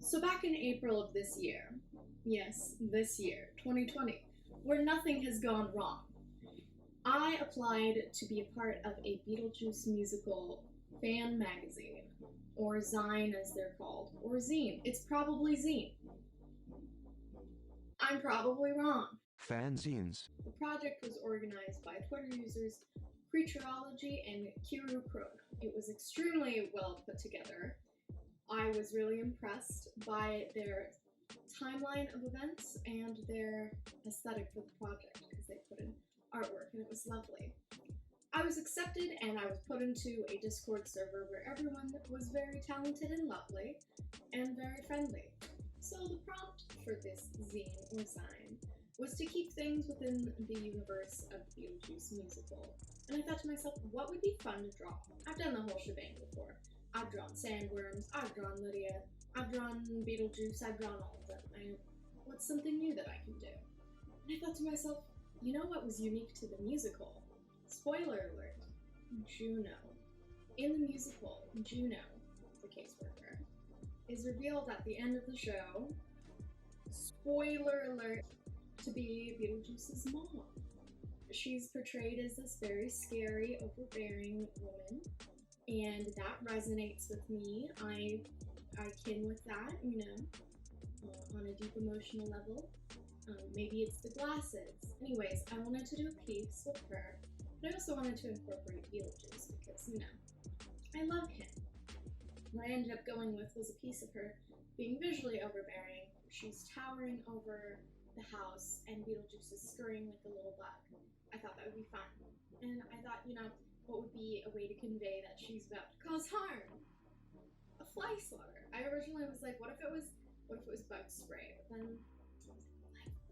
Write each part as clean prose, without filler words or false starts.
So back in April of this year, yes, this year, 2020, where nothing has gone wrong, I applied to be a part of a Beetlejuice musical fan magazine, or Zine as they're called, or Zine. It's probably Zine. I'm probably wrong. Fanzines. The project was organized by Twitter users Creatureology and Kiru Krona. It was extremely well put together. I was really impressed by their timeline of events and their aesthetic for the project because they put in artwork and it was lovely. I was accepted and I was put into a Discord server where everyone was very talented and lovely and very friendly. So the prompt for this zine or sign was to keep things within the universe of the Beetlejuice musical. And I thought to myself, what would be fun to draw? I've done the whole shebang before. I've drawn sandworms, I've drawn Lydia, I've drawn Beetlejuice, I've drawn all of them. What's something new that I can do? And I thought to myself, you know what was unique to the musical? Spoiler alert, Juno. In the musical, Juno, the caseworker, is revealed at the end of the show, spoiler alert, to be Beetlejuice's mom. She's portrayed as this very scary, overbearing woman, and that resonates with me. I kin with that, on a deep emotional level. Maybe it's the glasses. Anyways, I wanted to do a piece with her, but I also wanted to incorporate Beetlejuice because, I love him. What I ended up going with was a piece of her being visually overbearing. She's towering over the house and Beetlejuice is scurrying like a little bug. I thought that would be fun. And I thought, what would be a way to convey that she's about to cause harm? A fly swatter. I originally was like, what if it was bug spray? But then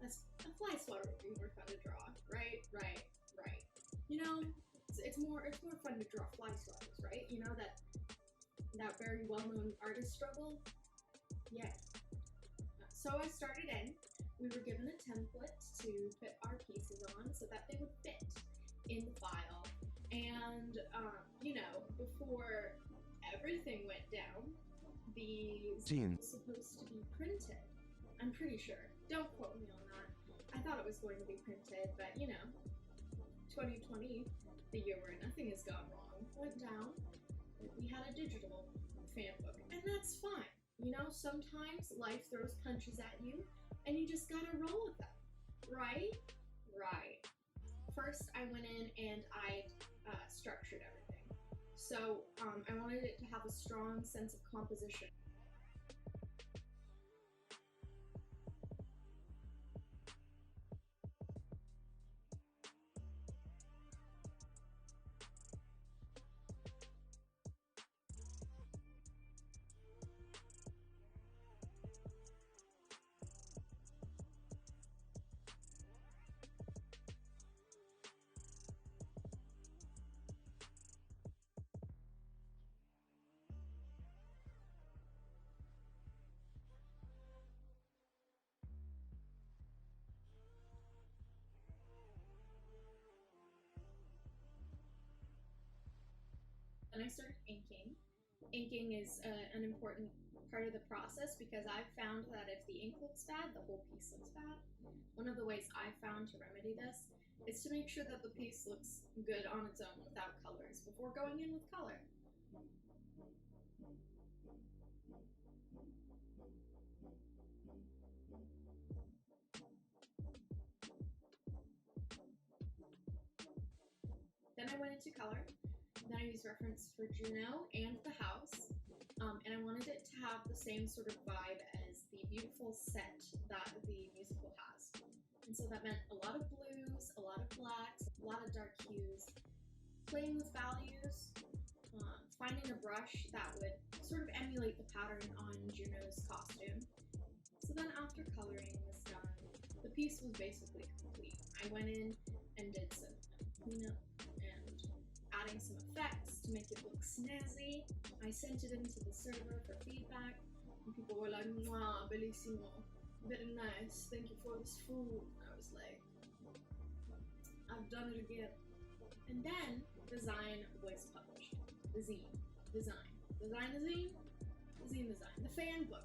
I was like, a fly swatter would be more fun to draw. Right. It's more fun to draw fly swatters, right? That very well-known artist struggle? Yeah. So I started in. We were given a template to put our pieces on so that they would fit in the file. And, before everything went down, the zine was supposed to be printed. I'm pretty sure. Don't quote me on that. I thought it was going to be printed, but 2020, the year where nothing has gone wrong, went down. We had a digital fan book, and that's fine. Sometimes life throws punches at you, and you just gotta roll with them, right? Right. First, I went in and I structured everything. So I wanted it to have a strong sense of composition. Then I started inking. Inking is an important part of the process because I've found that if the ink looks bad, the whole piece looks bad. One of the ways I've found to remedy this is to make sure that the piece looks good on its own without colors before going in with color. Then I went into color. Then I used reference for Juno and the house, and I wanted it to have the same sort of vibe as the beautiful set that the musical has. And so that meant a lot of blues, a lot of blacks, a lot of dark hues, playing with values, finding a brush that would sort of emulate the pattern on Juno's costume. So then after coloring was done, the piece was basically complete. I went in and did some cleanup and adding some effects to make it look snazzy. I sent it into the server for feedback, and people were like, "Mwah, bellissimo, very nice, thank you for this food." I was like, I've done it again. And then the zine was published. The zine, the fan book.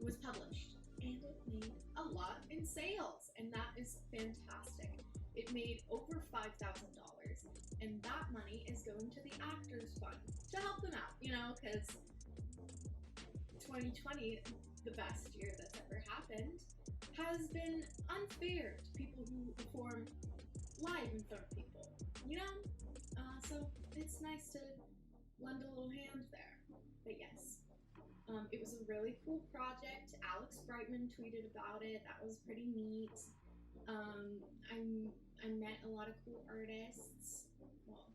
was published, and it made a lot in sales, and that is fantastic. It made over $5,000, and that money is going to the Actors Fund to help them out, you know, because 2020, the best year that's ever happened, has been unfair to people who perform live in front of people, you know? So it's nice to lend a little hand there. But yes, it was a really cool project. Alex Brightman tweeted about it. That was pretty neat. I met a lot of cool artists. Well,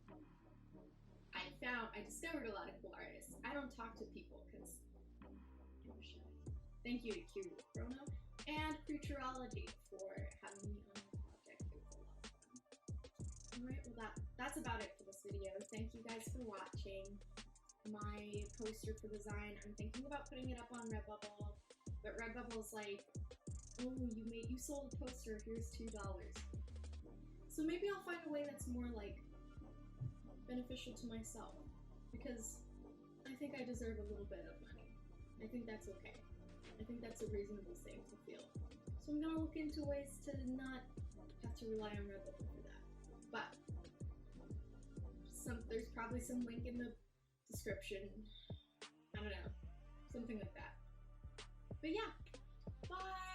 I discovered a lot of cool artists. I don't talk to people because I'm shy. Thank you to Q Chrono and Creatureology for having me on the project. It was a lot of fun. Alright, well that's about it for this video. Thank you guys for watching. My poster for the Zine, I'm thinking about putting it up on Redbubble, but Redbubble's like, oh, you sold a poster, here's $2. So maybe I'll find a way that's more like beneficial to myself, because I think I deserve a little bit of money. I think that's okay. I think that's a reasonable thing to feel. So I'm gonna look into ways to not have to rely on Redbubble for that. But there's probably some link in the description. I don't know. Something like that. But yeah. Bye!